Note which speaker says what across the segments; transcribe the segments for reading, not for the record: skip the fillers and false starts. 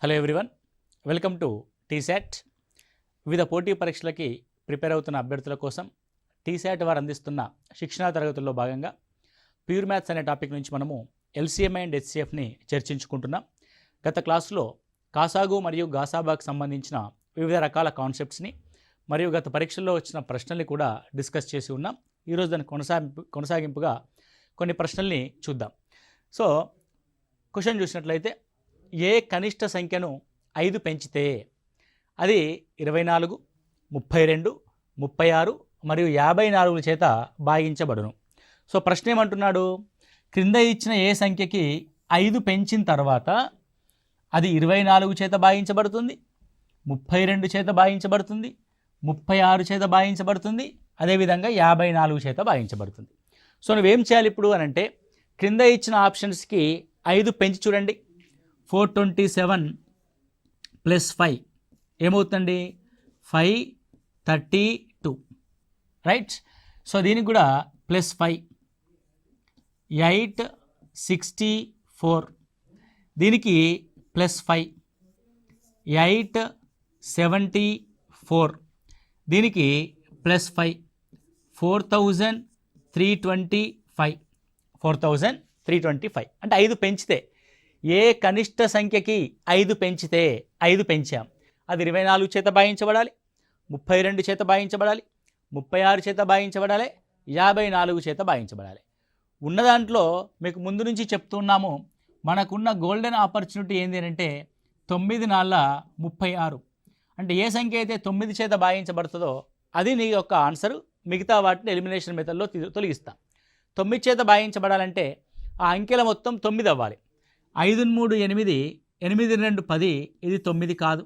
Speaker 1: Hello everyone, welcome to T-SAT. వివిధ పోటీ పరీక్షలకి prepare అవుతున్న అభ్యర్థుల కోసం టీశాట్ వారు అందిస్తున్న శిక్షణా తరగతుల్లో భాగంగా ప్యూర్ మ్యాథ్స్ అనే టాపిక్ నుంచి మనము ఎల్సిఎం అండ్ హెచ్సిఎఫ్ని చర్చించుకుంటున్నాం. గత క్లాసులో కాసాగు మరియు గాసాబాకు సంబంధించిన వివిధ రకాల కాన్సెప్ట్స్ని మరియు గత పరీక్షల్లో వచ్చిన ప్రశ్నల్ని కూడా డిస్కస్ చేసి ఉన్నాం. ఈరోజు దాని కొనసాగింపుగా కొన్ని ప్రశ్నల్ని చూద్దాం. సో క్వశ్చన్ చూసినట్లయితే, ఏ కనిష్ట సంఖ్యను 5 పెంచితే అది 24, 32, 36 మరియు 54 చేత భాగించబడును. సో ప్రశ్న ఏమంటున్నాడు, క్రింద ఇచ్చిన ఏ సంఖ్యకి 5 పెంచిన తర్వాత అది 24 చేత భాగించబడుతుంది, 32 చేత భాగించబడుతుంది, 36 చేత భాగించబడుతుంది, అదేవిధంగా 54 చేత భాగించబడుతుంది. సో నువ్వేం చేయాలి ఇప్పుడు అని అంటే, క్రింద ఇచ్చిన ఆప్షన్స్కి 5 పెంచి చూడండి. 427 + 5 ఏమవుతుందండి? 532, రైట్. సో దీనికి కూడా +5 864, దీనికి +5 874, దీనికి +5 4325, 4325. అంటే 5 పెంచితే, ఏ కనిష్ట సంఖ్యకి 5 పెంచితే, 5 పెంచాం, అది 24 చేత భాగించబడాలి, 32 చేత భాగించబడాలి, 36 చేత భాగించబడాలి, 54 చేత భాగించబడాలి. ఉన్న దాంట్లో మీకు ముందు నుంచి చెప్తున్నాము, మనకున్న గోల్డెన్ ఆపర్చునిటీ ఏంటి అంటే 9 × 36. అంటే ఏ సంఖ్య అయితే 9 చేత భాగించబడుతుందో అది నీ యొక్క ఆన్సర్. మిగతా వాటిని ఎలిమినేషన్ మెథడ్లో తొలగిస్తాం. 9 చేత భాగించబడాలంటే ఆ అంకెల మొత్తం 9 అవ్వాలి. 5 × 3 8, 8 × 2 10, ఇది 9 కాదు.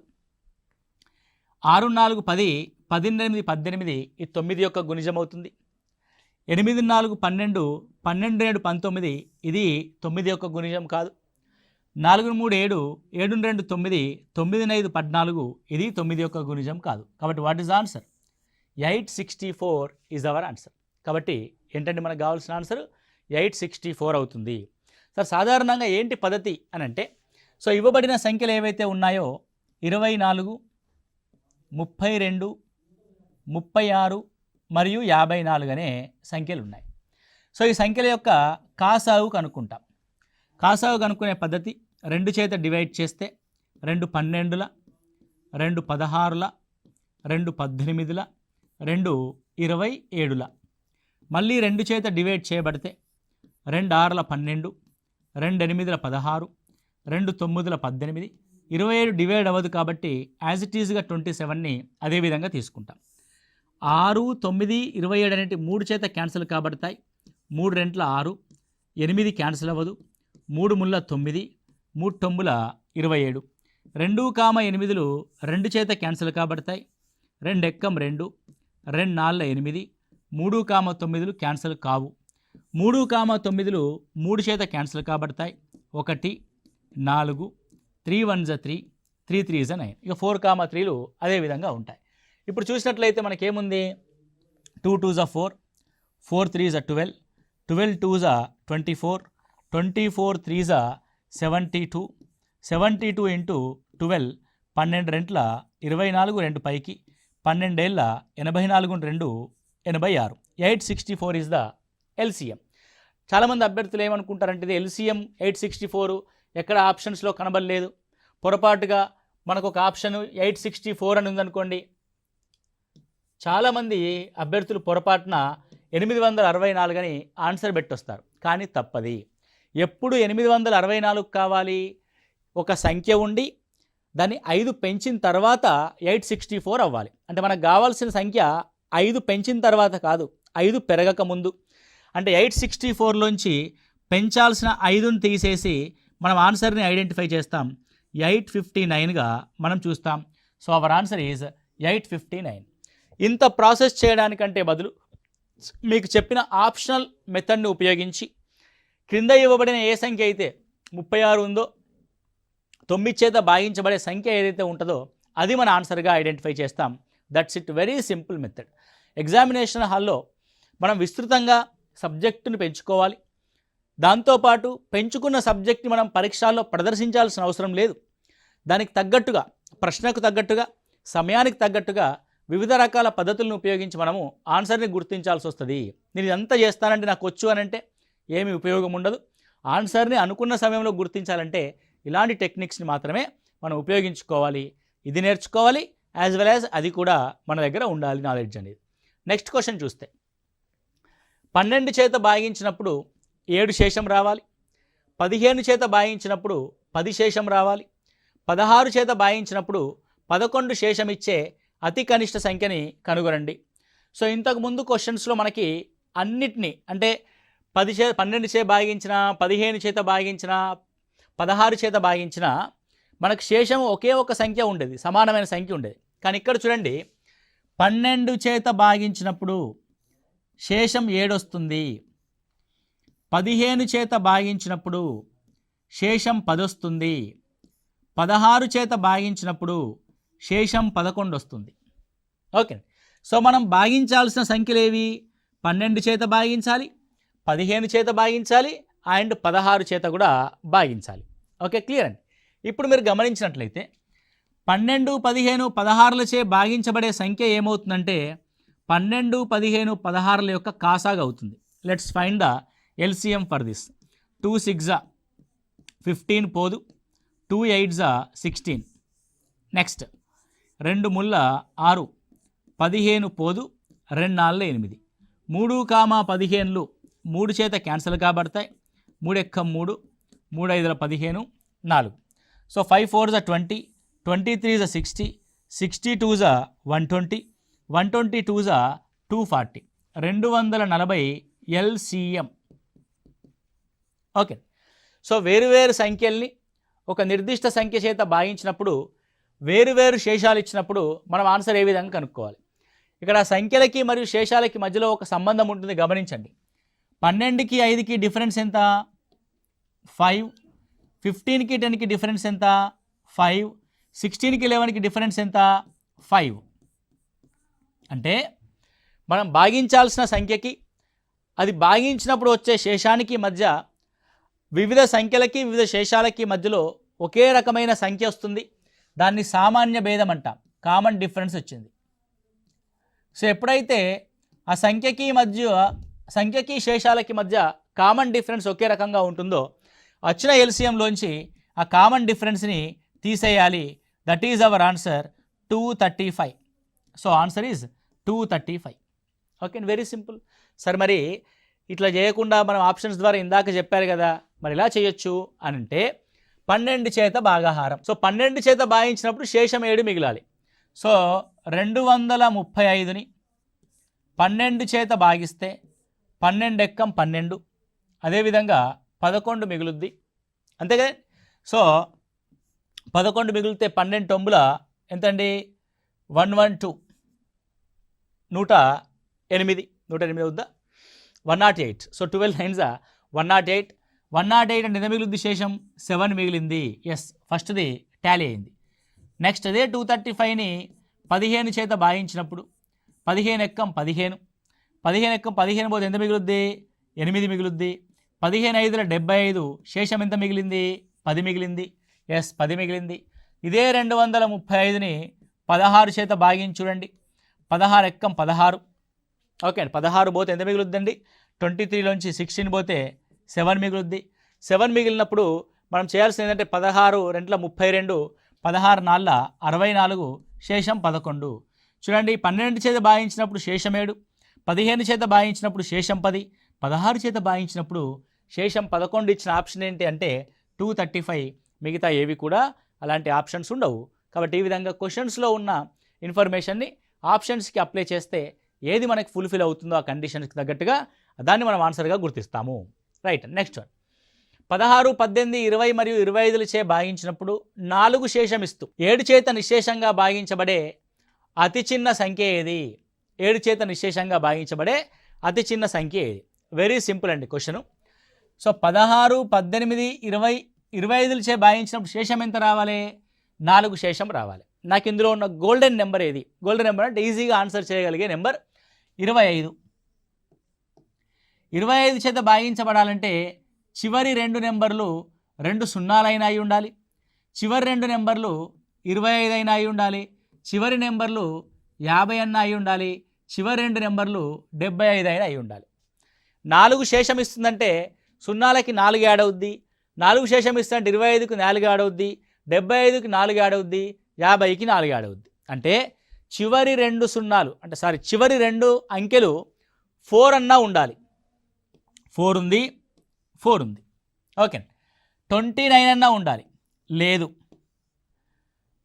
Speaker 1: 6 × 4 10, 10 × 8 18, ఇది 9 యొక్క గుణిజం అవుతుంది. 8 × 4 12, 12 × 7 19, ఇది 9 యొక్క గుణిజం కాదు. 4 × 3 7, 7 × 2 9, 9 × 5 14, ఇది 9 యొక్క గుణిజం కాదు. కాబట్టి what is answer? 864 is our answer. కాబట్టి ఏంటంటే మనకు కావాల్సిన ఆన్సర్ 864 అవుతుంది. సార్ సాధారణంగా ఏంటి పద్ధతి అని అంటే, సో ఇవ్వబడిన సంఖ్యలు ఏవైతే ఉన్నాయో 24, 32, 36 మరియు 54 అనే సంఖ్యలు ఉన్నాయి. సో ఈ సంఖ్యల యొక్క కాసాగు కనుక్కుంటాం. కాసాగు కనుక్కునే పద్ధతి, 2 చేత డివైడ్ చేస్తే 2 12ల, 2 16ల, 2 18ల, 2 27ల. మళ్ళీ 2 చేత డివైడ్ చేయబడితే 2 6ల 12, 2 8ల 16, 2 9ల 18, 27 డివైడ్ అవ్వదు కాబట్టి యాజ్ ఇట్ ఈజ్గా 27ని అదేవిధంగా తీసుకుంటాం. 6, 9, 27 అనేటి 3 చేత క్యాన్సిల్ కాబడతాయి. 3 2ల 6, 8 క్యాన్సిల్ అవ్వదు, 3 3ల 9, 3 9ల 27. 2, 8లు 2 చేత క్యాన్సిల్ కాబడతాయి. 2 ఎక్కం 2, 2 4ల 8, 3, 9లు క్యాన్సిల్ కావు. 3, 9లు 3 చేత క్యాన్సిల్ కాబడతాయి. 1 4, 3 1 3, 3 3 9. ఇక 4, 3లు అదేవిధంగా ఉంటాయి. ఇప్పుడు చూసినట్లయితే మనకేముంది? 2 2 4, 4 3 12, 12 2 24, 24 3 72, 72 × 12, 12 2ల 24, 2 పైకి 12 ఏళ్ళ 84 × 2 86. 864 ఈజ్ ద ఎల్సిఎం. చాలామంది అభ్యర్థులు ఏమనుకుంటారంటే, ఇది ఎల్సిఎం 864 ఎక్కడ ఆప్షన్స్లో కనబడలేదు. పొరపాటుగా మనకు ఒక ఆప్షన్ 864 అని ఉందనుకోండి, చాలామంది అభ్యర్థులు పొరపాటున 864 అని ఆన్సర్ పెట్టొస్తారు. కానీ తప్పది. ఎప్పుడు 864 కావాలి? ఒక సంఖ్య ఉండి దాన్ని 5 పెంచిన తర్వాత 864 అవ్వాలి. అంటే మనకు కావాల్సిన సంఖ్య 5 పెంచిన తర్వాత కాదు, 5 పెరగక ముందు. అంటే 864లోంచి పెంచాల్సిన 5ని తీసేసి మనం ఆన్సర్ని ఐడెంటిఫై చేస్తాం. 859గా మనం చూస్తాం. So our answer is 859. ఇంత ప్రాసెస్ చేయడానికంటే బదులు మీకు చెప్పిన ఆప్షనల్ మెథడ్ని ఉపయోగించి క్రింద ఇవ్వబడిన ఏ సంఖ్య అయితే 36 ఉందో, 9 చేత భాగించబడే సంఖ్య ఏదైతే ఉంటుందో అది మన ఆన్సర్గా ఐడెంటిఫై చేస్తాం. That's it, very simple method. Examination హాల్లో మనం విస్తృతంగా సబ్జెక్టును పెంచుకోవాలి. దాంతోపాటు పెంచుకున్న సబ్జెక్ట్ని మనం పరీక్షల్లో ప్రదర్శించాల్సిన అవసరం లేదు. దానికి తగ్గట్టుగా, ప్రశ్నకు తగ్గట్టుగా, సమయానికి తగ్గట్టుగా వివిధ రకాల పద్ధతులను ఉపయోగించి మనము ఆన్సర్ని గుర్తించాల్సి వస్తుంది. నేను ఇదంతా చేస్తానంటే నాకు వచ్చు అని అంటే ఏమీ ఉపయోగం ఉండదు. ఆన్సర్ని అనుకున్న సమయంలో గుర్తించాలంటే ఇలాంటి టెక్నిక్స్ని మాత్రమే మనం ఉపయోగించుకోవాలి. ఇది నేర్చుకోవాలి, యాజ్ వెల్ యాజ్ అది కూడా మన దగ్గర ఉండాలి నాలెడ్జ్ అనేది. నెక్స్ట్ క్వశ్చన్ చూస్తే 12 చేత భాగించినప్పుడు 7 శేషం రావాలి. 15 చేత భాగించినప్పుడు 10 శేషం రావాలి. 16 చేత భాగించినప్పుడు 11 శేషం ఇచ్చే అతి కనిష్ట సంఖ్యని కనుగొనండి. సో ఇంతకుముందు క్వశ్చన్స్లో మనకి అన్నిటినీ అంటే 12 చేత భాగించిన, 15 చేత భాగించిన, 16 చేత భాగించిన మనకు శేషం ఒకే ఒక సంఖ్య ఉండేది, సమానమైన సంఖ్య ఉండేది. కానీ ఇక్కడ చూడండి 12 చేత భాగించినప్పుడు శేషం 7 వస్తుంది. 15 చేత భాగించినప్పుడు శేషం 10 వస్తుంది. 16 చేత భాగించినప్పుడు శేషం 11 వస్తుంది. ఓకే, సో మనం భాగించాల్సిన సంఖ్యలు ఏవి? 12 చేత భాగించాలి, 15 చేత భాగించాలి అండ్ 16 చేత కూడా భాగించాలి. ఓకే, క్లియర్ అండి. ఇప్పుడు మీరు గమనించినట్లయితే 12, 15, 16లచే భాగించబడే సంఖ్య ఏమవుతుందంటే 12, 15, 16ల యొక్క కాసాగా అవుతుంది. Let's find the LCM for this. 2 6 15 పోదు, 2 8 16. నెక్స్ట్ 2 ముళ్ళ 6, 15 పోదు, 2 4 8. 3, 15లు 3 చేత cancel కాబడతాయి. 3 ఎక్కం 3, 3 5 15, 4. So 5 4 20, 23 60, 62 120, 122 240, 240 LCM. Okay, so వేరువేరు సంఖ్యల్ని ఒక నిర్దిష్ట సంఖ్య చేత భాగించినప్పుడు వేరువేరు శేషాలు ఇచ్చినప్పుడు మనం ఆన్సర్ ఏ విధంగా కనుక్కోవాలి. ఇక్కడ సంఖ్యలకి మరియు శేషాలకి మధ్యలో ఒక సంబంధం ఉంటుంది, గమనించండి. 12కి 5కి డిఫరెన్స్ ఎంత? 5. 15కి 10కి డిఫరెన్స్ ఎంత? 5. 16కి 11కి డిఫరెన్స్ ఎంత? 5. అంటే మనం భాగించాల్సిన సంఖ్యకి అది భాగించినప్పుడు వచ్చే శేషానికి మధ్య వివిధ సంఖ్యలకి వివిధ శేషాలకి మధ్యలో ఒకే రకమైన సంఖ్య వస్తుంది. దాన్ని సామాన్య భేదం అంటాం, కామన్ డిఫరెన్స్ వచ్చింది. సో ఎప్పుడైతే ఆ సంఖ్యకి శేషాలకి మధ్య కామన్ డిఫరెన్స్ ఒకే రకంగా ఉంటుందో వచ్చిన ఎల్సిఎంలోంచి ఆ కామన్ డిఫరెన్స్ని తీసేయాలి. That is our answer 235. So answer is 235. Okay, very simple. సరే, మరి ఇట్లా చేయకుండా మనం ఆప్షన్స్ ద్వారా ఇందాక చెప్పారు కదా, మరి ఇలా చేయొచ్చు అని అంటే 12 చేత భాగాహారం. సో 12 చేత భాగించినప్పుడు శేషం 7 మిగిలాలి. సో 235ని 12 చేత భాగిస్తే 12 ఎక్కం 12, అదేవిధంగా 11 మిగులుద్ది, అంతే కదా. సో 11 మిగిలితే 12 9ల ఎంతండి? 112, 108 అవుద్దా? 108. So 12 9s 108. 108 అంటే ఎంత మిగిలింది? శేషం 7 మిగిలింది. ఎస్, ఫస్ట్ది టాలీ అయింది. నెక్స్ట్ అదే 235ని 15 చేత భాగించినప్పుడు 15 ఎక్కం 15, 15 ఎక్కం 15 పోతే ఎంత మిగులుద్ది? 8 మిగులుద్ది. 15 5ల 75, శేషం ఎంత మిగిలింది? 10 మిగిలింది. ఎస్, 10 మిగిలింది. ఇదే 235ని 16 చేత భాగించి చూడండి. 16 ఎక్కం 16. ఓకే అండి, 16 పోతే ఎంత మిగులుద్దండి? 23లోంచి 16 పోతే 7 మిగులుద్ది. 7 మిగిలినప్పుడు మనం చేయాల్సింది ఏంటంటే 16 2 32, 16 4 64, శేషం 11. చూడండి, 12 చేత భాగించినప్పుడు శేషం 7, 15 చేత భాగించినప్పుడు శేషం 10, 16 చేత భాగించినప్పుడు శేషం 11 ఇచ్చిన ఆప్షన్ ఏంటి అంటే 235. మిగతా ఏవి కూడా అలాంటి ఆప్షన్స్ ఉండవు. కాబట్టి ఈ విధంగా క్వశ్చన్స్లో ఉన్న ఇన్ఫర్మేషన్ని ఆప్షన్స్కి అప్లై చేస్తే ఏది మనకి ఫుల్ఫిల్ అవుతుందో ఆ కండిషన్స్కి తగ్గట్టుగా దాన్ని మనం ఆన్సర్గా గుర్తిస్తాము. Right, next one. 16, 18, 20 మరియు 25లచే భాగించినప్పుడు 4 శేషం ఇస్తూ 7 చేత నిశ్శేషంగా భాగించబడే అతి చిన్న సంఖ్య ఏది? 7 చేత నిశ్శేషంగా భాగించబడే అతి చిన్న సంఖ్య ఏది? వెరీ సింపుల్ అండి క్వశ్చను. సో 16, 18, 20, 25లచే భాగించినప్పుడు శేషం ఎంత రావాలి? 4 శేషం రావాలి. నాకు ఇందులో ఉన్న గోల్డెన్ నెంబర్ ఏది? గోల్డెన్ నెంబర్ అంటే ఈజీగా ఆన్సర్ చేయగలిగే నెంబర్ 25. 25 చేత భాగించబడాలంటే చివరి 2 నెంబర్లు 2 సున్నాలైనా అయి ఉండాలి. చివరి రెండు నెంబర్లు 25 అయినా అయి ఉండాలి, చివరి నెంబర్లు 50 అన్నా అయి ఉండాలి, చివరి రెండు నెంబర్లు 75 అయినా అయి ఉండాలి. 4 శేషం ఇస్తుందంటే 0కి 4 యాడ్ అవుద్ది, 4 శేషం ఇస్తుందంటే 25కి 4 యాడ్ అవుద్ది, 75కి 4 యాడ్ అవుద్ది, 50కి 4 యాడ్ అవుద్ది. అంటే చివరి రెండు సున్నాలు చివరి రెండు అంకెలు 4 అన్నా ఉండాలి. 4 ఉంది, 4 ఉంది. ఓకే. 29 అన్నా ఉండాలి, లేదు.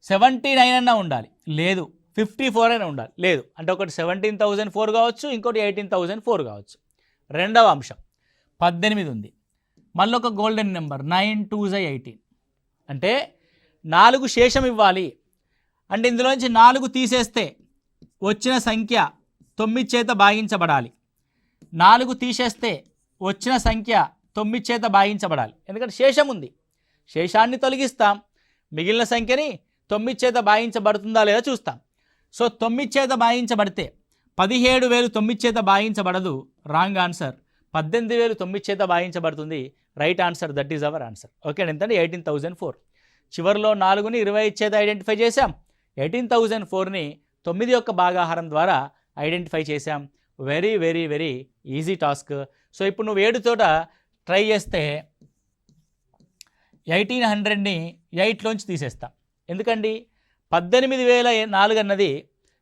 Speaker 1: 79 అన్నా ఉండాలి, లేదు. 54 అయినా ఉండాలి, లేదు. అంటే ఒకటి 17,004 కావచ్చు, ఇంకోటి 18,004 కావచ్చు. రెండవ అంశం 18 ఉంది. మళ్ళీ ఒక గోల్డెన్ నెంబర్ 9 2 18. అంటే 4 శేషం ఇవ్వాలి. అంటే ఇందులోంచి 4 తీసేస్తే వచ్చిన సంఖ్య 9 చేత భాగించబడాలి. 4 తీసేస్తే వచ్చిన సంఖ్య 9 చేత భాగించబడాలి. ఎందుకంటే శేషం ఉంది, శేషాన్ని తొలగిస్తాం, మిగిలిన సంఖ్యని 9 చేత భాగించబడుతుందా లేదా చూస్తాం. సో 9 చేత భాగించబడితే 17,000 9 చేత భాగించబడదు, రాంగ్ ఆన్సర్. 18,000 9 చేత భాగించబడుతుంది, right answer. That is our answer. Okay. ఎంతంటే 18,004. చివరిలో 4ని 25 చేత ఐడెంటిఫై చేశాం, 18,004ని 9 యొక్క భాగాహారం ద్వారా ఐడెంటిఫై చేశాం. Very very very easy task. So ఇప్పుడు నువ్వు 7 చోట ట్రై చేస్తే 1800ని 8లోంచి తీసేస్తాం. ఎందుకండి 18,004 అన్నది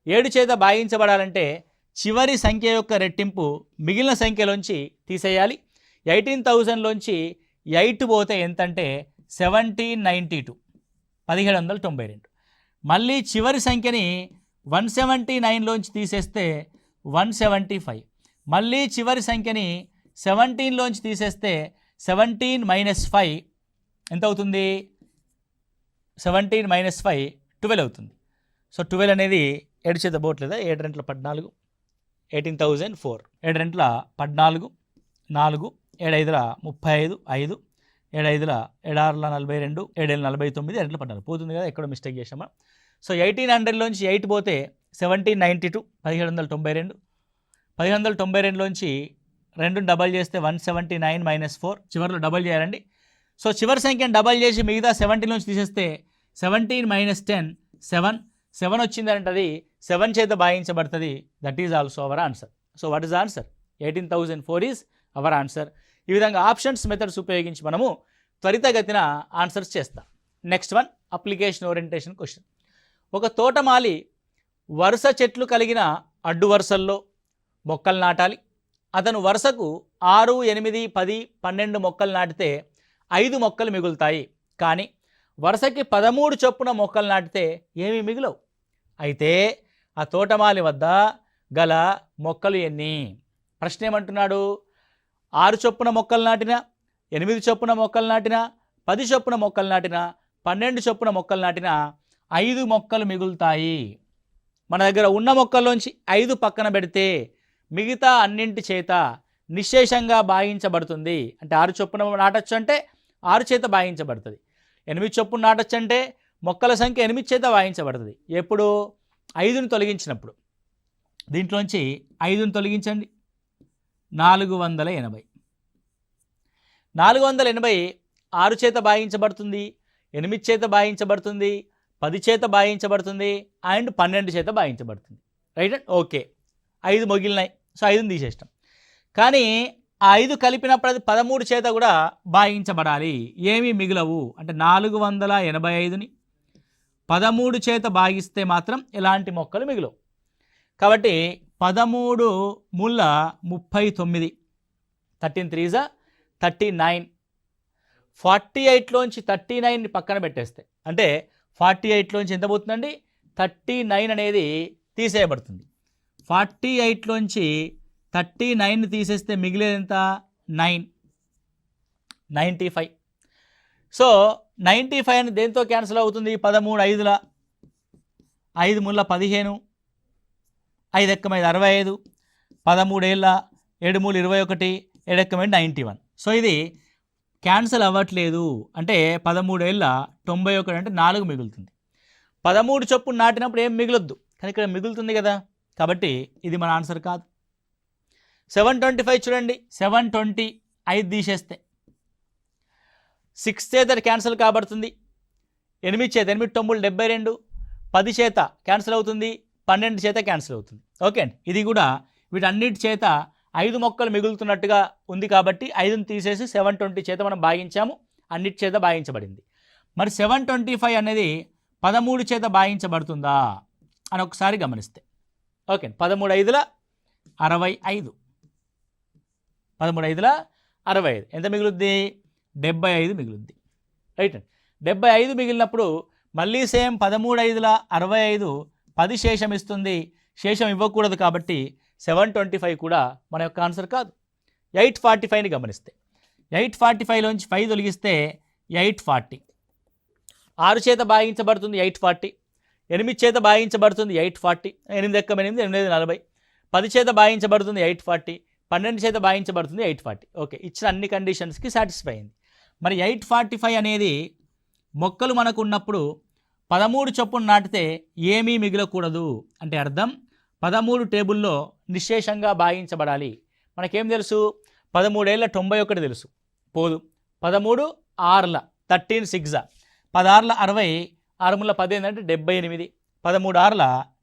Speaker 1: 7 చేత భాగించబడాలంటే చివరి సంఖ్య యొక్క రెట్టింపు మిగిలిన సంఖ్యలోంచి తీసేయాలి. 18,000లోంచి 8 పోతే ఎంతంటే 1792, 1792. మళ్ళీ చివరి సంఖ్యని 179లోంచి తీసేస్తే 175. మళ్ళీ చివరి సంఖ్యని 17లోంచి తీసేస్తే 17 - 5 ఎంత అవుతుంది? 17 - 5 12 అవుతుంది. సో 12 అనేది 7 చేత పోవట్లేదా? 7 రెంట్ల 14, 18,004. 7 రెంట్ల 14, 4, 7 5ల 35, 5, 7 5ల 7 6ల 42, 7 7ల 49, 7 14 పోతుంది కదా, ఎక్కడో మిస్టేక్ చేసామా? సో 1800లోంచి 8 పోతే 1792, 1792. 1792లోంచి 2 డబల్ చేస్తే 179 - 4, చివరిలో డబల్ చేయాలండి. సో చివరి సంఖ్యను డబల్ చేసి మిగతా 17లోంచి తీసేస్తే 17 - 10 7, 7 వచ్చిందంటే అది 7 చేత భాగించబడుతుంది. That is also our answer. So what is answer? 18,004 is our answer. ఈ విధంగా ఆప్షన్స్ మెథడ్స్ ఉపయోగించి మనము త్వరితగతిన ఆన్సర్స్ చేస్తాం. Next one, application orientation question. ఒక తోటమాలి వరుస చెట్లు కలిగిన అడ్డు వరుసల్లో మొక్కలు నాటాలి. అతను వరుసకు 6, 8, 10, 12 మొక్కలు నాటితే 5 మొక్కలు మిగులుతాయి. కానీ వరుసకి 13 చొప్పున మొక్కలు నాటితే ఏమీ మిగులవు. అయితే ఆ తోటమాలి వద్ద గల మొక్కలు ఎన్ని? ప్రశ్న ఏమంటున్నాడు? 6 చొప్పున మొక్కలు నాటినా, 8 చొప్పున మొక్కలు నాటినా, 10 చొప్పున మొక్కలు నాటినా, 12 చొప్పున మొక్కలు నాటినా 5 మొక్కలు మిగులుతాయి. మన దగ్గర ఉన్న మొక్కల్లోంచి 5 పక్కన పెడితే మిగతా అన్నింటి చేత నిశ్శేషంగా భాగించబడుతుంది. అంటే 6 చొప్పున నాటచ్చు అంటే 6 చేత భాగించబడుతుంది. 8 చొప్పున నాటచ్చు అంటే మొక్కల సంఖ్య 8 చేత భాగించబడుతుంది. ఎప్పుడు? 5ని తొలగించినప్పుడు. దీంట్లోంచి 5ని తొలగించండి, 480. 480 6 చేత భాగించబడుతుంది, 8 చేత భాగించబడుతుంది, 10 చేత భాగించబడుతుంది అండ్ 12 చేత భాగించబడుతుంది. Right and okay. 5 మిగిలినాయి. సో 5ని తీసేస్తాం. కానీ ఆ 5 కలిపినప్పుడు అది 13 చేత కూడా భాగించబడాలి. ఏమీ మిగులవు. అంటే 485ని 13 చేత భాగిస్తే మాత్రం ఎలాంటి మొక్కలు మిగులవు. కాబట్టి 13 ముళ్ళ 39, 13 3 39. 48లోంచి 39ని పక్కన పెట్టేస్తే అంటే 48లోంచి ఎంత పోతుందండి? 39 అనేది తీసేయబడుతుంది. 48లోంచి 39ని తీసేస్తే మిగిలేది ఎంత? 9, 95. సో 95 అని దేంతో క్యాన్సిల్ అవుతుంది? 13 5ల 5 ముళ్ళ 15, 5 ఎక్కమ 65, 13 ఏళ్ళ 7 మూలు 21, 7 ఎక్కమ 91. సో ఇది క్యాన్సిల్ అవ్వట్లేదు. అంటే 13 ఏళ్ళ 91 అంటే 4 మిగులుతుంది. 13 చొప్పున నాటినప్పుడు ఏం మిగులొద్దు, కానీ ఇక్కడ మిగులుతుంది కదా, కాబట్టి ఇది మన ఆన్సర్ కాదు. 725 చూడండి. 720 5 తీసేస్తే 6 చేత క్యాన్సిల్ కాబడుతుంది. 8 చేత 8 9 72, 10 చేత క్యాన్సిల్ అవుతుంది, 12 చేత క్యాన్సిల్ అవుతుంది. ఓకే అండి, ఇది కూడా వీటన్నిటి చేత 5 మొక్కలు మిగులుతున్నట్టుగా ఉంది కాబట్టి 5ని తీసేసి 720 చేత మనం భాగించాము, అన్నిటి చేత భాగించబడింది. మరి 725 అనేది 13 చేత భాగించబడుతుందా అని ఒకసారి గమనిస్తే, ఓకే 13 5ల 65, 13 5ల 65 ఎంత మిగులుద్ది? 75 మిగులుద్ది. రైట్ అండి, 75 మిగిలినప్పుడు మళ్ళీ సేమ్ 13 5ల 65 10 శేషం ఇస్తుంది. శేషం ఇవ్వకూడదు కాబట్టి 725 కూడా మన యొక్క ఆన్సర్ కాదు. 845ని గమనిస్తే 845లోంచి 5 తొలగిస్తే 840, 6 చేత భాగించబడుతుంది 840, 8 చేత భాగించబడుతుంది 840, 8 ఎక్కం 8 8 40, 10 చేత భాగించబడుతుంది 840, 12 చేత భాగించబడుతుంది 840. ఓకే, ఇచ్చిన అన్ని కండిషన్స్కి సాటిస్ఫై అయింది. మరి 845 అనేది మొక్కలు మనకు ఉన్నప్పుడు 13 చొప్పున నాటితే ఏమీ మిగలకూడదు అంటే అర్థం 13 టేబుల్లో నిశ్శేషంగా భాగించబడాలి. మనకేం తెలుసు? 13 ఏళ్ళ 91 తెలుసు, పోదు. 13 6ల 13 6, 16ల 60, 6 10 ఏంటంటే 78, 13 6ల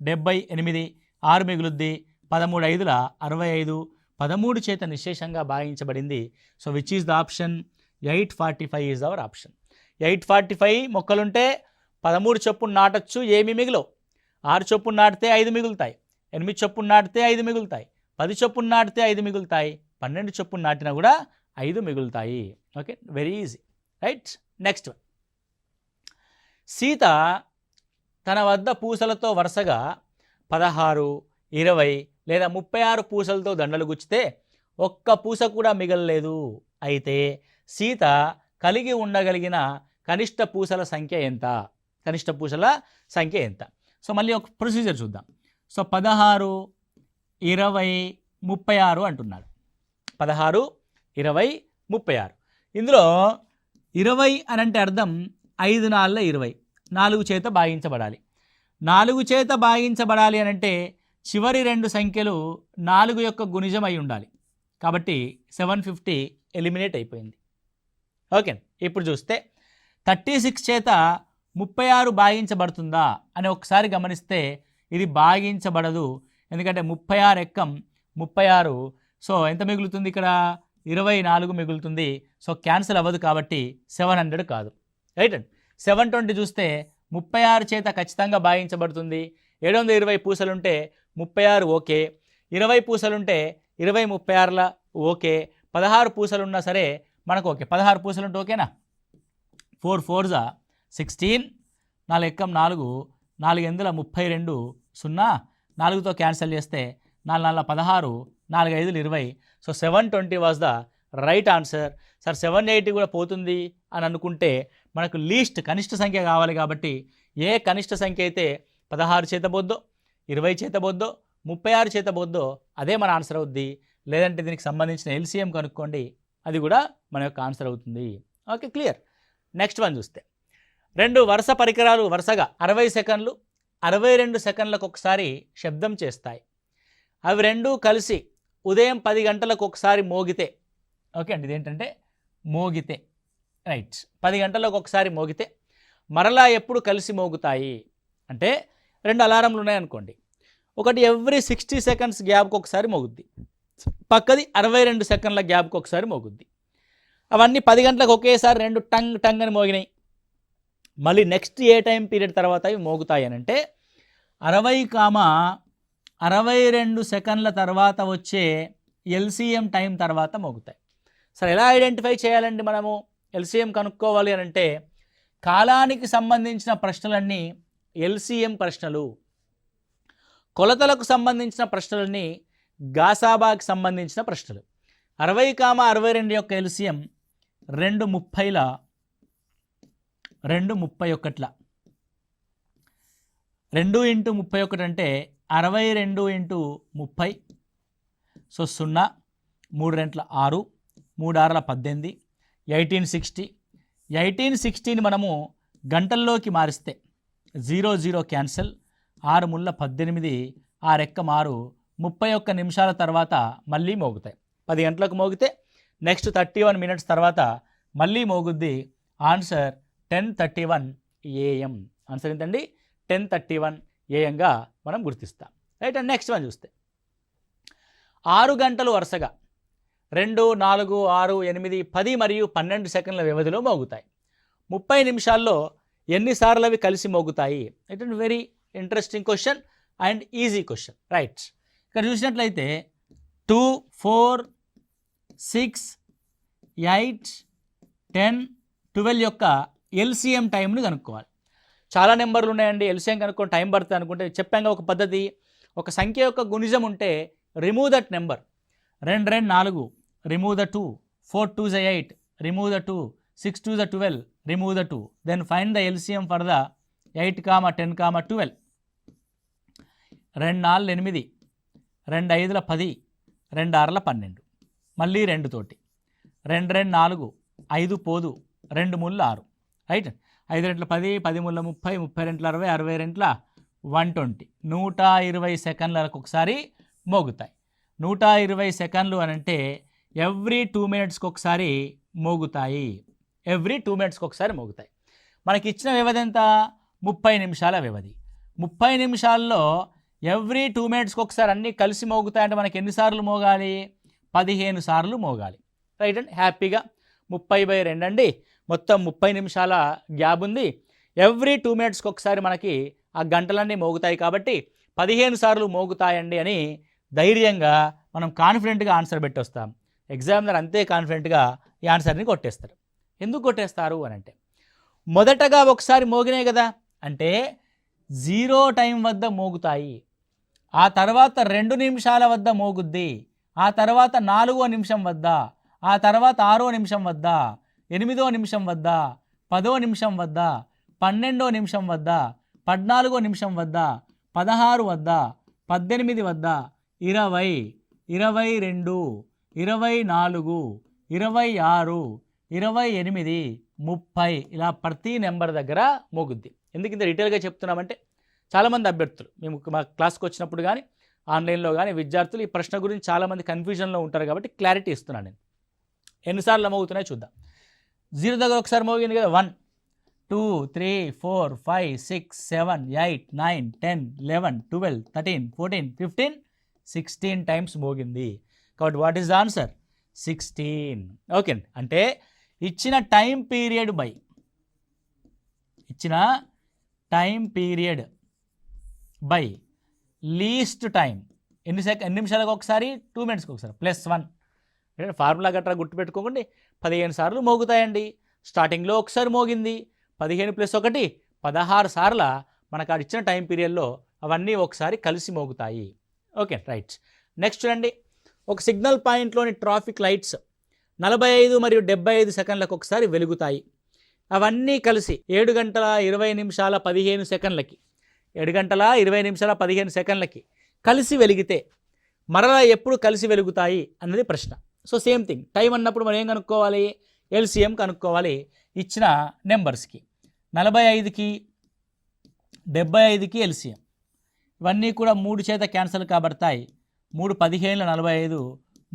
Speaker 1: 78, 6 మిగులుద్ది, 13 5ల 65, 13 చేత నిశ్శేషంగా భాగించబడింది. So which is the option? 845 is our option. 845 మొక్కలుంటే 13 చొప్పున నాటచ్చు, ఏమీ మిగిలవు. 6 చొప్పున నాటితే 5 మిగులుతాయి, 8 చొప్పున నాటితే 5 మిగులుతాయి, 10 చొప్పున నాటితే 5 మిగులుతాయి, 12 చొప్పున నాటినా కూడా 5 మిగులుతాయి. Okay, very easy. Right, next one. Sita తన వద్ద పూసలతో వరుసగా 16, 20 లేదా 36 పూసలతో దండలు గుచ్చితే ఒక్క పూస కూడా మిగలలేదు. అయితే సీత కలిగి ఉండగలిగిన కనిష్ట పూసల సంఖ్య ఎంత? కనిష్ట పూసల సంఖ్య ఎంత? సో మళ్ళీ ఒక ప్రొసీజర్ చూద్దాం. సో 16, 20, 36 అంటున్నాడు. 16, 20, 36. ఇందులో 20 అని అంటే అర్థం 5 4 20, 4 చేత భాగించబడాలి. 4 చేత భాగించబడాలి అని అంటే చివరి 2 సంఖ్యలు 4 యొక్క గుణిజం అయి ఉండాలి. కాబట్టి 750 ఎలిమినేట్ అయిపోయింది. ఓకే, ఇప్పుడు చూస్తే 36 చేత 36 భాగించబడుతుందా అని ఒకసారి గమనిస్తే ఇది భాగించబడదు. ఎందుకంటే 36 ఎక్కం 36. సో ఎంత మిగులుతుంది? ఇక్కడ 24 మిగులుతుంది. సో క్యాన్సిల్ అవ్వదు కాబట్టి 700 కాదు. రైట్ అండి. 720 చూస్తే 36 చేత ఖచ్చితంగా భాగించబడుతుంది. 720 పూసలుంటే 36 ఓకే, 20 పూసలుంటే 20 36ల ఓకే, 16 పూసలున్నా సరే మనకు ఓకే. 16 పూసలుంటే ఓకేనా? 4 4 16, 4 ఎక్కం 4, 4 8 32, 0, 4తో క్యాన్సిల్ చేస్తే 4 4 16, 4 5 20. So 720 was the right answer. Sir 780 కూడా పోతుంది అని అనుకుంటే మనకు లీస్ట్ కనిష్ట సంఖ్య కావాలి కాబట్టి ఏ కనిష్ట సంఖ్య అయితే 16 చేత బొద్దో, 20 చేత బొద్దో, 36 చేత బొద్దో అదే మన ఆన్సర్ అవుద్ది. లేదంటే దీనికి సంబంధించిన ఎల్సిఎం కనుక్కోండి, అది కూడా మన యొక్క ఆన్సర్ అవుతుంది. Okay, clear. నెక్స్ట్ వన్ చూస్తే 2 వరుస పరికరాలు వరుసగా 60 సెకండ్లు 62 సెకండ్లకు ఒకసారి శబ్దం చేస్తాయి. అవి రెండూ కలిసి ఉదయం 10 గంటలకు ఒకసారి మోగితే, ఓకే అండి, ఇదేంటంటే మోగితే, రైట్, 10 గంటలకు ఒకసారి మోగితే మరలా ఎప్పుడు కలిసి మోగుతాయి అంటే 2 అలారంలు ఉన్నాయనుకోండి. ఒకటి ఎవ్రీ 60 సెకండ్స్ గ్యాప్కి ఒకసారి మోగుద్ది, పక్కది 62 సెకండ్ల గ్యాప్కి ఒకసారి మోగుద్ది. అవన్నీ 10 గంటలకు ఒకేసారి 2 టంగ్ టంగ్ అని మోగినాయి. మళ్ళీ నెక్స్ట్ ఏ టైం పీరియడ్ తర్వాత ఇవి మోగుతాయి అని అంటే 60,62 సెకండ్ల తర్వాత వచ్చే ఎల్సిఎం టైం తర్వాత మోగుతాయి. సరే, ఎలా ఐడెంటిఫై చేయాలండి మనము? ఎల్సిఎం కనుక్కోవాలి అని అంటే కాలానికి సంబంధించిన ప్రశ్నలన్నీ ఎల్సిఎం ప్రశ్నలు, కొలతలకు సంబంధించిన ప్రశ్నలన్నీ గాసాబాకి సంబంధించిన ప్రశ్నలు. 60,62 యొక్క ఎల్సిఎం 230ల 231. 2 × 31 అంటే 62 × 30. సో 0, 3 రెంట్ల 6, 3 6ల 18, 1860. 1860ని మనము గంటల్లోకి మారిస్తే 0 0 క్యాన్సల్, 6 ముళ్ళ 18, 6 ఎక్కం 6, 31 నిమిషాల తర్వాత మళ్ళీ మోగుతాయి. 10 గంటలకు మోగితే నెక్స్ట్ 31 మినిట్స్ తర్వాత మళ్ళీ మోగుద్ది. Answer 10:31 AM. ఆన్సర్ ఏంటండి? 10:31 AM మనం గుర్తిస్తాం. రైట్. అండ్ నెక్స్ట్ వన్ చూస్తే 6 గంటలు వరుసగా 2, 4, 6, 8, 10 మరియు 12 సెకండ్ల వ్యవధిలో మోగుతాయి. 30 నిమిషాల్లో ఎన్నిసార్లు అవి కలిసి మోగుతాయి? It is very interesting question and easy question. Right. ఇక్కడ చూసినట్లయితే 2, 4, 6, 8, 10, 12 యొక్క LCM టైంను కనుక్కోవాలి. చాలా నెంబర్లు ఉన్నాయండి, LCM కనుక్కొని టైం పడుతుంది అనుకుంటే చెప్పాక ఒక పద్ధతి. ఒక సంఖ్య యొక్క గుణిజం ఉంటే remove that number. 2, 2, 4, remove the 2, 4, 2 is 8, remove the 2, 6, 2 is 12, remove the 2, then find the LCM for the 8, 10, 12. 2, 4, 8, 2, 5, 10, 2, 6, 12. మళ్ళీ 2 తోటి 2, 2, 4, 5 పోదు, 2 3 6. రైట్. 5 2 10, 10 3 30, 30 2 60, 60 2 120. 120 సెకండ్లకు ఒకసారి మోగుతాయి. 120 సెకండ్లు అని అంటే ఎవ్రీ 2 మినిట్స్కి ఒకసారి మోగుతాయి. ఎవ్రీ 2 మినిట్స్కి ఒకసారి మోగుతాయి. మనకి ఇచ్చిన వ్యవధి ఎంత? 30 నిమిషాల వ్యవధి. 30 నిమిషాల్లో ఎవ్రీ 2 మినిట్స్కి ఒకసారి అన్నీ కలిసి మోగుతాయంటే మనకి ఎన్నిసార్లు మోగాలి? 15 సార్లు మోగాలి. రైట్ అండి. హ్యాపీగా 30/2 అండి. మొత్తం 30 నిమిషాల గ్యాప్ ఉంది. ఎవ్రీ 2 మినిట్స్కి ఒకసారి మనకి ఆ గంటలన్నీ మోగుతాయి కాబట్టి 15 సార్లు మోగుతాయండి అని ధైర్యంగా మనం కాన్ఫిడెంట్గా ఆన్సర్ పెట్టి వస్తాం. ఎగ్జామినర్ అంతే కాన్ఫిడెంట్గా ఈ ఆన్సర్ని కొట్టేస్తారు. ఎందుకు కొట్టేస్తారు అని అంటే మొదటగా ఒకసారి మోగినాయి కదా, అంటే 0 టైం వద్ద మోగుతాయి. ఆ తర్వాత 2 నిమిషాల వద్ద మోగుద్ది. ఆ తర్వాత 4వ నిమిషం వద్ద, ఆ తర్వాత 6వ నిమిషం వద్ద, 8వ నిమిషం వద్ద, 10వ నిమిషం వద్ద, 12వ నిమిషం వద్ద, 14వ నిమిషం వద్ద, 16 వద్ద, 18 వద్ద, 20, 22, 24, 26, 28, 30 ఇలా ప్రతి నెంబర్ దగ్గర మోగుద్ది. ఎందుకు ఇంత డీటెయిల్గా చెప్తున్నామంటే చాలామంది అభ్యర్థులు మేము మా క్లాస్కి వచ్చినప్పుడు కానీ ఆన్లైన్లో కానీ విద్యార్థులు ఈ ప్రశ్న గురించి చాలామంది కన్ఫ్యూజన్లో ఉంటారు కాబట్టి క్లారిటీ ఇస్తున్నాను నేను. ఎన్నిసార్లు మోగుతున్నాయో చూద్దాం. 0 దగ్గర ఒకసారి మోగింది కదా, 1, 2, 3, 4, 5, 6, 7, 8, 9, 10, 11, 12, 13, 14, 15, 16 టైమ్స్ మోగింది. కాబట్టి what is the answer? 16. Okay. అంటే ఇచ్చిన time period by least time ఎన్ని నిమిషాలకు ఒకసారి? 2 మినిట్స్కి ఒకసారి +1. ఫార్ములా గట్రా గుర్తుపెట్టుకోకండి. 15 సార్లు మోగుతాయండి. స్టార్టింగ్లో ఒకసారి మోగింది, 15 + 1 16 సార్ల మనకు అది ఇచ్చిన టైం పీరియడ్లో అవన్నీ ఒకసారి కలిసి మోగుతాయి. ఓకే. రైట్. నెక్స్ట్ చూడండి, ఒక సిగ్నల్ పాయింట్లోని ట్రాఫిక్ లైట్స్ 45 మరియు 75 సెకండ్లకు ఒకసారి వెలుగుతాయి. అవన్నీ కలిసి 7 గంటల 20 నిమిషాల 15 సెకండ్లకి 7 గంటల 20 నిమిషాల 15 సెకండ్లకి కలిసి వెలిగితే మరలా ఎప్పుడు కలిసి వెలుగుతాయి అన్నది ప్రశ్న. సో సేమ్ థింగ్, టైం అన్నప్పుడు మనం ఏం కనుక్కోవాలి? LCM కనుక్కోవాలి ఇచ్చిన నెంబర్స్కి. 45కి 75కి LCM. ఇవన్నీ కూడా 3 చేత క్యాన్సల్ కాబడతాయి. 3 15ల 45,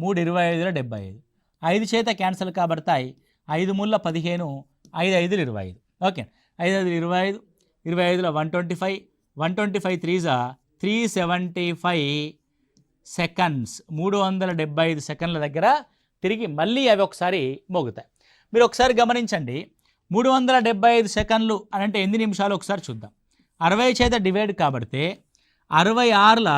Speaker 1: 3 25ల 75. 5 చేత క్యాన్సల్ కాబడతాయి. 5 3ల 15, 5 5లు 25. ఓకే. 5 5లు 25, 25ల 125, 125 3 375 సెకండ్స్. 375 సెకండ్ల దగ్గర తిరిగి మళ్ళీ అవి ఒకసారి మోగుతాయి. మీరు ఒకసారి గమనించండి, 375 సెకండ్లు అని అంటే ఎన్ని నిమిషాలు ఒకసారి చూద్దాం. 60 చేత డివైడ్ కాబడితే 66ల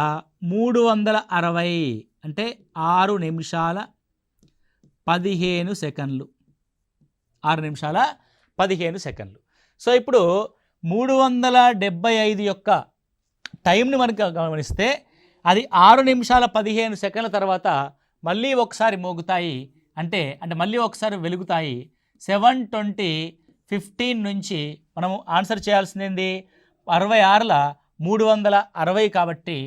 Speaker 1: 360 అంటే 6 నిమిషాల 15 సెకండ్లు. 6 నిమిషాల 15 సెకండ్లు. సో ఇప్పుడు 375 యొక్క టైంని మనకు గమనిస్తే అది 6 నిమిషాల 15 సెకండ్ల తర్వాత మళ్ళీ ఒకసారి మోగుతాయి. అంటే మళ్ళీ ఒకసారి వెలుగుతాయి. 7:20 15 నుంచి మనము ఆన్సర్ చేయాల్సింది 66ల 360 కాబట్టి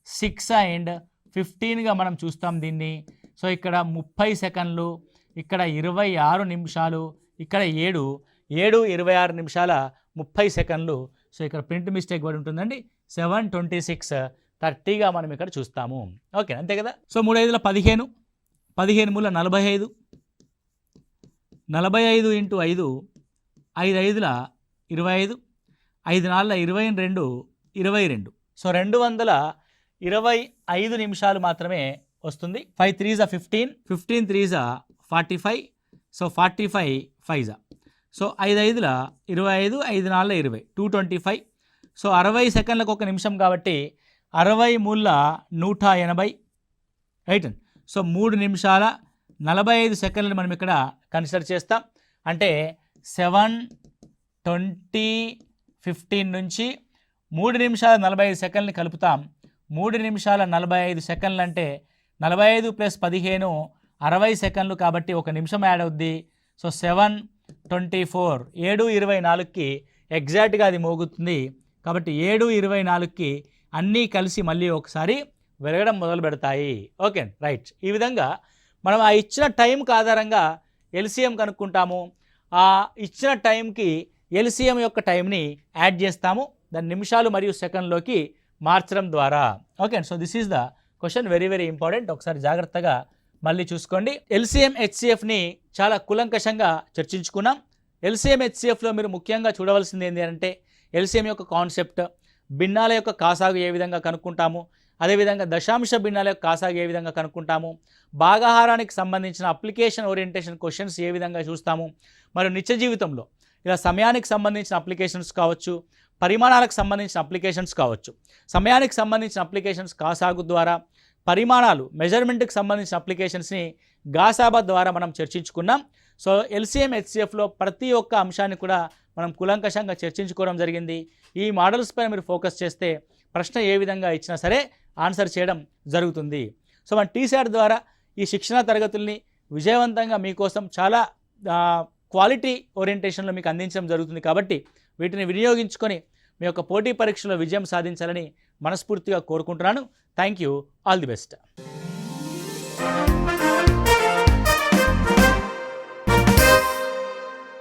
Speaker 1: 6 and 15గా మనం చూస్తాం దీన్ని. సో ఇక్కడ 30 సెకండ్లు, ఇక్కడ 26 నిమిషాలు, ఇక్కడ 7 26 నిమిషాల 30 సెకండ్లు. సో ఇక్కడ ప్రింట్ మిస్టేక్ పడి ఉంటుందండి. 7:26 30గా మనం ఇక్కడ చూస్తాము. ఓకే, అంతే కదా. సో 3 5ల 15, 15 3ల 45, 45 × 5, 5 5ల 25, 5 4 22 22. సో 225 నిమిషాలు మాత్రమే వస్తుంది. 5 3 15, 15 3 45, సో 45 5 సో 5 5 25, 5 4 20, 225. సో 60 సెకండ్లకు ఒక నిమిషం కాబట్టి 60 మూల 180, రైట్. సో 3 నిమిషాల 45 సెకండ్లు మనం ఇక్కడ కన్సిడర్ చేస్తాం. అంటే 7 20 15 నుంచి 3 నిమిషాల 45 సెకండ్ని కలుపుతాం. 3 నిమిషాల 45 సెకండ్లు అంటే 45 + 15 60 సెకండ్లు కాబట్టి ఒక నిమిషం యాడ్ అవుద్ది. సో 7 24, 7:24కి ఎగ్జాక్ట్గా అది మోగుతుంది. కాబట్టి 7:24కి అన్నీ కలిసి మళ్ళీ ఒకసారి వెలగడం మొదలు పెడతాయి. Okay right. ఈ విధంగా మనం ఆ ఇచ్చిన టైంకి ఆధారంగా ఎల్సిఎం కనుక్కుంటాము. ఆ ఇచ్చిన టైంకి ఎల్సిఎం యొక్క టైంని యాడ్ చేస్తాము, దాని నిమిషాలు మరియు సెకండ్లోకి మార్చడం ద్వారా. Okay, so this is the question, very very important. ఒకసారి జాగ్రత్తగా మళ్ళీ చూసుకోండి. ఎల్సిఎం హెచ్సిఎఫ్ని చాలా కులంకషంగా చర్చించుకున్నాం. ఎల్సిఎం హెచ్సిఎఫ్లో మీరు ముఖ్యంగా చూడవలసింది ఏంటి అంటే ఎల్సిఎం యొక్క కాన్సెప్ట్, భిన్నాల యొక్క కాసాగు ఏ విధంగా కనుక్కుంటాము, అదేవిధంగా దశాంశ భిన్నాల యొక్క కాసాగు ఏ విధంగా కనుక్కుంటాము, భాగాహారానికి సంబంధించిన అప్లికేషన్ ఓరియంటేషన్ క్వశ్చన్స్ ఏ విధంగా చూస్తాము, మరియు నిత్య జీవితంలో ఇలా సమయానికి సంబంధించిన అప్లికేషన్స్ కావచ్చు, పరిమాణాలకు సంబంధించిన అప్లికేషన్స్ కావచ్చు. సమయానికి సంబంధించిన అప్లికేషన్స్ కాసాగు ద్వారా, పరిమాణాలు మెజర్మెంట్కి సంబంధించిన అప్లికేషన్స్ని గాసాబా ద్వారా మనం చర్చించుకున్నాం. సో ఎల్సిఎం హెచ్సిఎఫ్లో ప్రతి ఒక్క అంశాన్ని కూడా మనం కులంకషంగా చర్చించుకోవడం జరిగింది. ఈ మోడల్స్ పైన మీరు ఫోకస్ చేస్తే ప్రశ్న ఏ విధంగా ఇచ్చినా సరే ఆన్సర్ చేయడం జరుగుతుంది. సో మన టీశాట్ ద్వారా ఈ శిక్షణ తరగతుల్ని విజయవంతంగా మీకోసం చాలా క్వాలిటీ ఓరియంటేషన్లో మీకు అందించడం జరుగుతుంది. కాబట్టి వీటిని వినియోగించుకొని మీ యొక్క పోటీ పరీక్షలో విజయం సాధించాలని మనస్ఫూర్తిగా కోరుకుంటున్నాను. Thank you, all the best.